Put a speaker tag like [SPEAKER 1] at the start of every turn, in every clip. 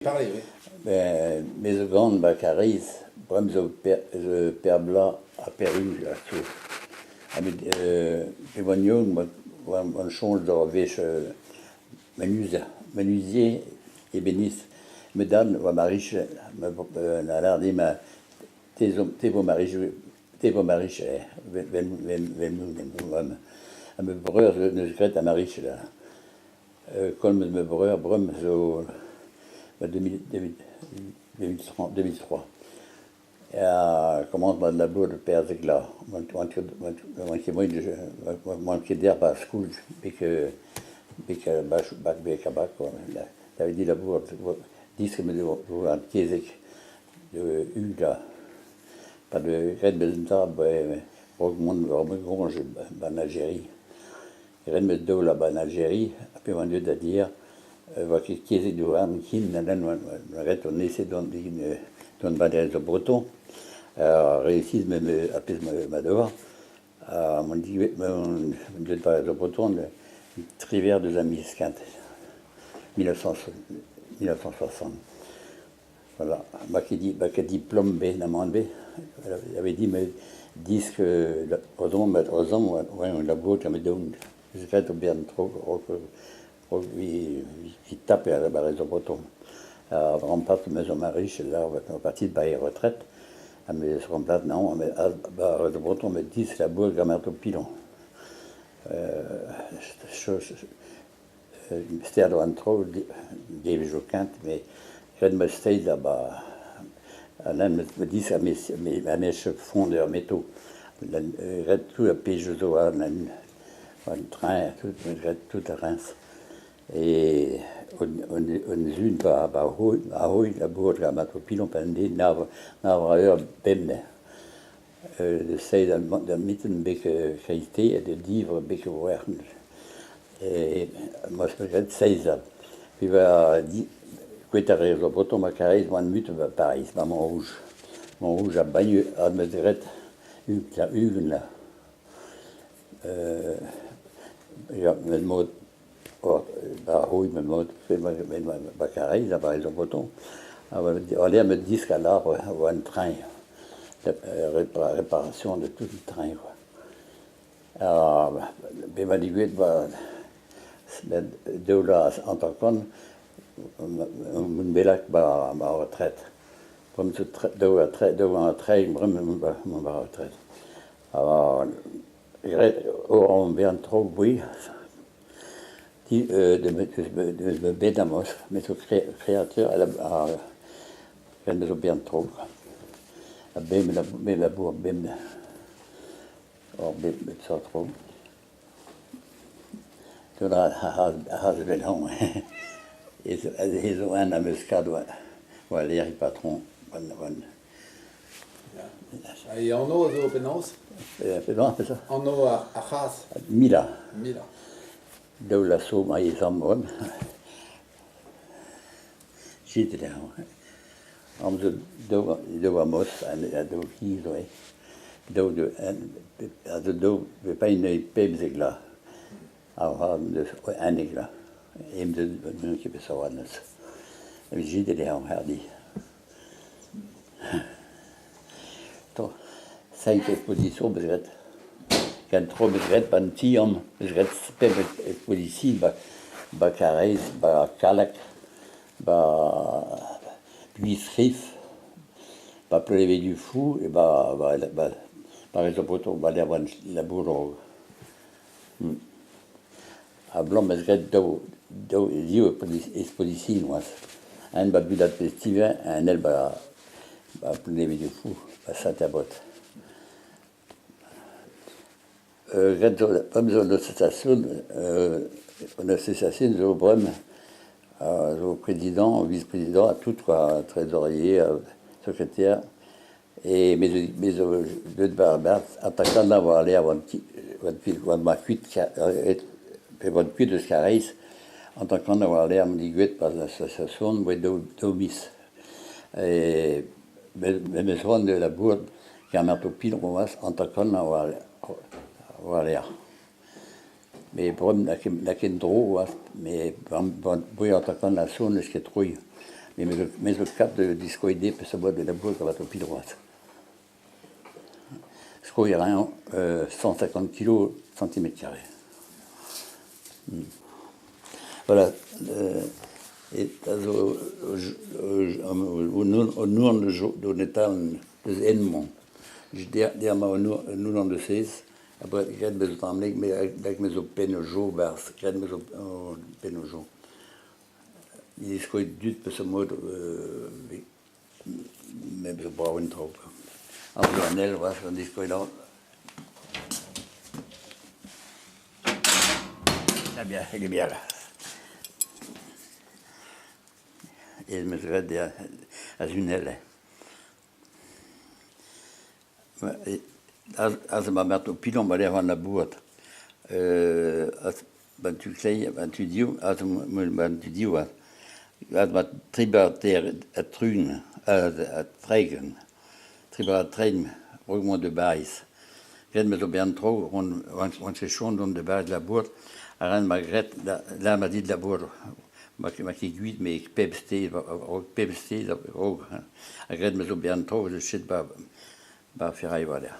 [SPEAKER 1] Parlez, oui.
[SPEAKER 2] Mais grandes Baccaris, Brem ze perbla à Perru, là, tout. Et mon young, on change de revêche menuisier et bénisse. Me donne, va mariche, la lardi, ma, te vos mariche, me breur, ne secrète à mariche, là. Comme me breur, brum, zo, 2003. Commence de la bourre de Père Zegla. Manqué d'air par school, et que bac bac, t'avais dit la bourre, disque me de Kiesek, de Uga, pas de Red Belenta, Rogemont, Romegonge, en Algérie. Red Medo, là, en Algérie, après mon dieu d'Adir, Kiesek de Ram, Kin, Nanan, Red, on essaie d'on badel de breton. Réussi me appeler ma devoir. Mon dieu de breton, le Trivière de la Miscante, 1960. Voilà. Qui dit plombé, n'amandé. Il avait dit, mais disque, aux la boîte, mais donc, je sais bien trop, il tape à la barre de breton. On part de maison riche, là, on est parti de bailler retraite. Mais se remplace, non, mais de breton, mais 10, la bourre, grammaire au pilon. C'était à trop, des joquintes, mais je me stay là-bas. Là, me dit à mes fondeurs métaux. J'ai tout à Péjouzo, un train, tout à Reims. Et on zune par Ahoy, la bourre, la matopilon, pendé, n'avoir bemne. De zei de mitten beetje qualité et de livres beetje werden. Et moi, je regrette 16 ans. Puis, quand arrive le breton, ma carrière, moi, mute, pareil, c'est pas mon rouge. Mon rouge a bagné, à me dire, une là. Le mot, oui, le mot, ma carrière, là, par exemple, breton. On allait me dire qu'à l'arbre, on un train. Réparation de tout le train. Quoi. Alors, ben, dit deux là en tant qu'on une belle ma retraite. Comme ce deux un train, vraiment ma retraite. Alors, on vient trop, oui, de me bédamos, mais ce créateur, elle me bien trop. Bim la bourre, bim. Or, bim, ça trop. Toen had ze wel honger. Is zo aan de muscade, waar leer ik patron.
[SPEAKER 1] Et en eau, zo penaos?
[SPEAKER 2] C'est ça?
[SPEAKER 1] En eau à Chas.
[SPEAKER 2] Mila.
[SPEAKER 1] Mila.
[SPEAKER 2] D'où la somme à Isamon. J'étais là. Om ze door mos en door hier zo, door also door we pijn nee pemzegla, hebben dus enigla, de nutje besoordenis. En we zien het heel herdi. Toch, zijn expositie bezet. Kan trop bezet ban tiam bezet pem expositie ba Carrez, ba Calak, ba puis Srif, pas plever du fou, et par exemple, on va aller avoir la bourre. À blanc, mais je dis exposition, un babu de festival, un elle va plever du fou, va s'attabote. Comme dans l'association, je brème. Au président, au vice-président, à tout, quoi, trésorier, secrétaire, et mes deux barbares, attaquant d'avoir l'air ma cuite de Scarais, en tant qu'on d'avoir l'air me par l'association d'Omis. Et mes soins de la bourde, qui a un pile, en tant qu'on d'avoir l'air. Mais pour la kendro, mais pour attaquer la zone, ce qui est trop. Mais le cap de discoïdé peut se voir de la boule qui va être au pied droite. Je crois qu'il y a 150 kg centimètre carré. Voilà. Et also, nur de Netan, des Enmont. Der mal nur an de 16, aber ich rede mir so am Leben, ich mir so Penojo, was, ich rede mir so Penojo. Die ist gut düt bis zum Mord, mit so braun drauf. Aber an el was, und ich kann auch. Ja, bien, il est bien là. Et je me serais dit à une aile. Als we met op pilon bij van de boot, als tu zei, tu dis, als tu dis wat, als we tributaire trugen, tregen, ook de baas. Red met op bien trop, on se chonde om de baas de la boot, en maar red, là m'a dit de la boot. Maar ik weet, maar ik pepste, ook. Ik red met op bien trop, je zit bij Ferrari voilà.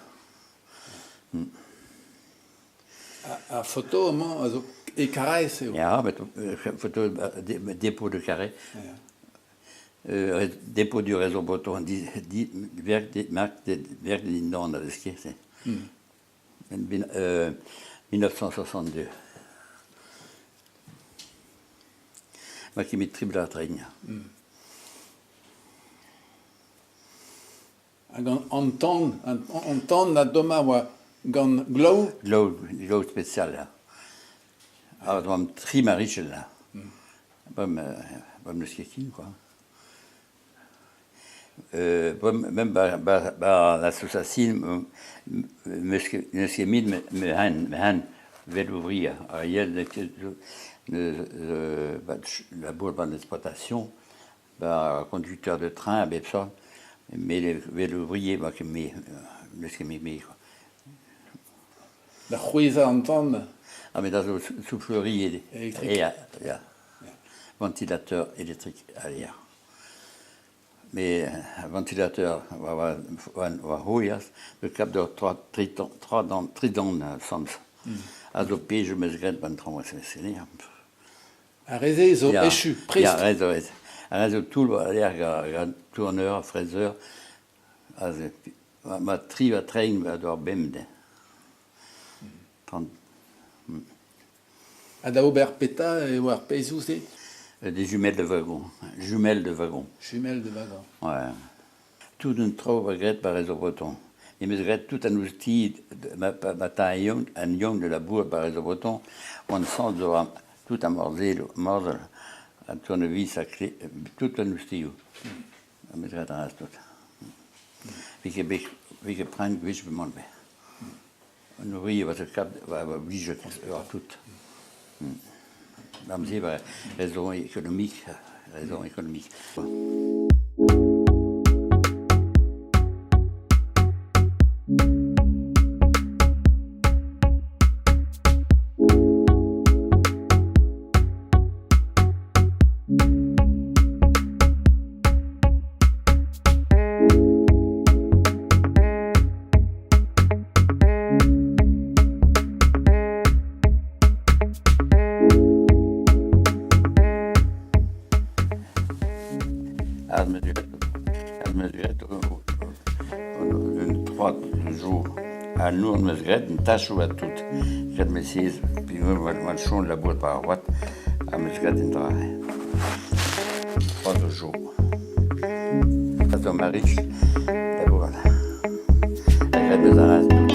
[SPEAKER 1] A photo, man, also, et carré, c'est...
[SPEAKER 2] Ja, met photo dépôt de carré. Dépôt du réseau Breton, werkt die non, dat is het. 1962. Maar ik met tribula train.
[SPEAKER 1] Anton na doma wa gan glow.
[SPEAKER 2] Glow special, ja. Alors, we hebben drie mariches là. We hebben dus gekeken, quoi. Même bij l'association, monsieur Mid, me veut ouvrir. La bourse d'exploitation, conducteur de train, et ça. Mais le ouvrier, moi, qui m'est,
[SPEAKER 1] La Juiza Anton.
[SPEAKER 2] Ah, mais dans une soufflerie électrique. Et, ventilateur électrique à l'air. Mais ventilateur, le cap de 3 dents, soms. Also, je me regrette, ben, 3 mois, c'est bien.
[SPEAKER 1] A reze zo echu, prest.
[SPEAKER 2] Ja, rezo tout, l'air tourneur, fraiseur. Also, ma tri va train va door bemde.
[SPEAKER 1] A da ober peta e war pezou, c'est
[SPEAKER 2] Des jumelles de wagon. Jumelles de wagon.
[SPEAKER 1] Jumelles de wagon.
[SPEAKER 2] Ouais. Tout un trop regrette par réseau breton. Et me regrette tout un outil, un young de la bourre par réseau breton, on sent tout un morzel, un tournevis, tout un outil. Je me regrette un tout. Wie je prends, oui, je me demande. On ouvrier va se cap, va obligé à tout. Dames et messieurs, raison économique. À nous, on me regrette une tâche ou à toutes. Je me suis dit, puis moi, je change de la boîte par droite, à me regrette une travail. 3 jours. Ça tombe à riche, d'abord. Je regrette des arrêts toutes.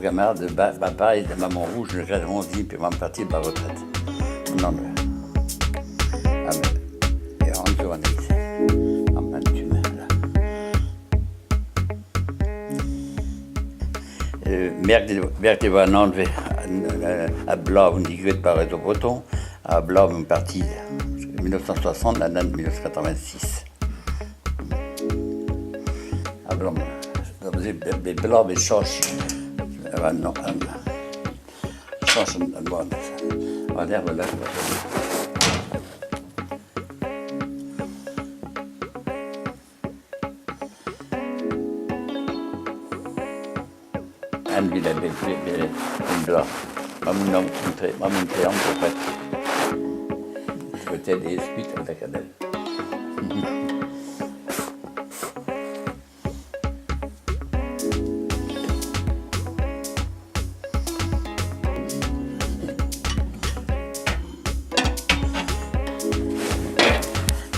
[SPEAKER 2] Camarade de papa et de maman rouge, je grandis, puis on va me partir par retraite. Non, mais. Ah, mais. Et en journée, en peinture, là. Merk var navn ved at Blaven de gik bare au breton, à Blaven parti 1960, la nande 1986. À Blaven. Blaven change. Non, change en bois. On va là. Han ville have en blå. Mamun træer på fat. Skal tage det spidt, og der kan det.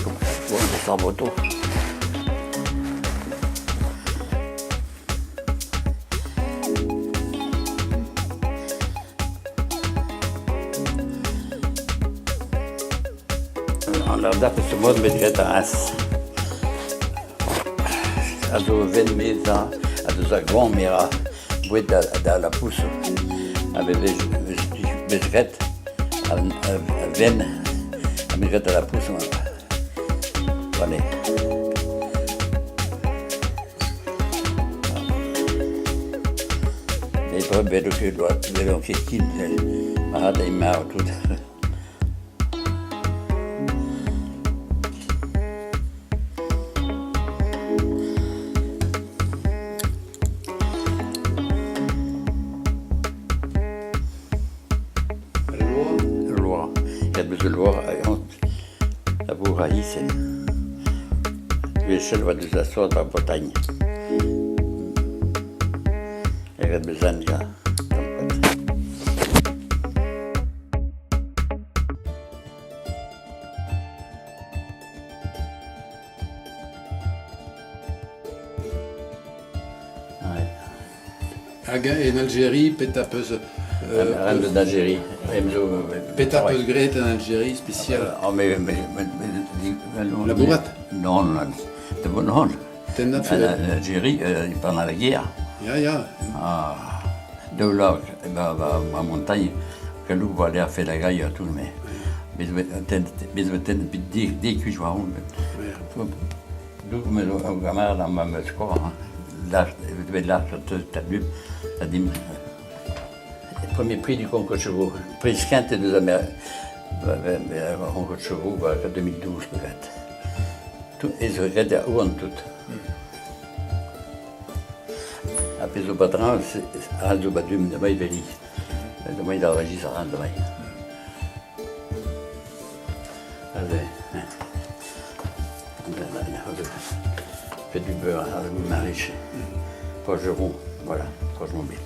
[SPEAKER 2] Kom, hvor er det så, Därför så måste vi rätta oss. Alltså vem med ça, alltså så grand-mère, boîte dans la pousse, avec des rätt, vem, avec rätt dans la pousse, voilà. Det är bara det de fick in, man hade i mig och tout. La Bouraille, c'est l'échelle va nous asseoir dans la Bretagne. Il y a besoin de ça.
[SPEAKER 1] En Algérie, pétapeuse.
[SPEAKER 2] Reine d'Algérie.
[SPEAKER 1] Pétapeuse grette en Algérie, spécial. La bourrate?
[SPEAKER 2] Non, det var någon.
[SPEAKER 1] Den
[SPEAKER 2] Algérie, pendant la guerre.
[SPEAKER 1] Ja.
[SPEAKER 2] Då låg var montagne, que nous var där för la guerre tout mais. Biz vet det kuj var hon. Du med och gamla där man med skor. Là, le premier prix du concours de chevaux, prix Quinte et deux Américains, concours de chevaux, en 2012 peut-être. Tout, et je regarde à où en tout. Après le patron, c'est un de badum de maï veli, de maï d'enregistre un de maï. Fait du beurre à la mariche, poche rond, voilà, poche mobile.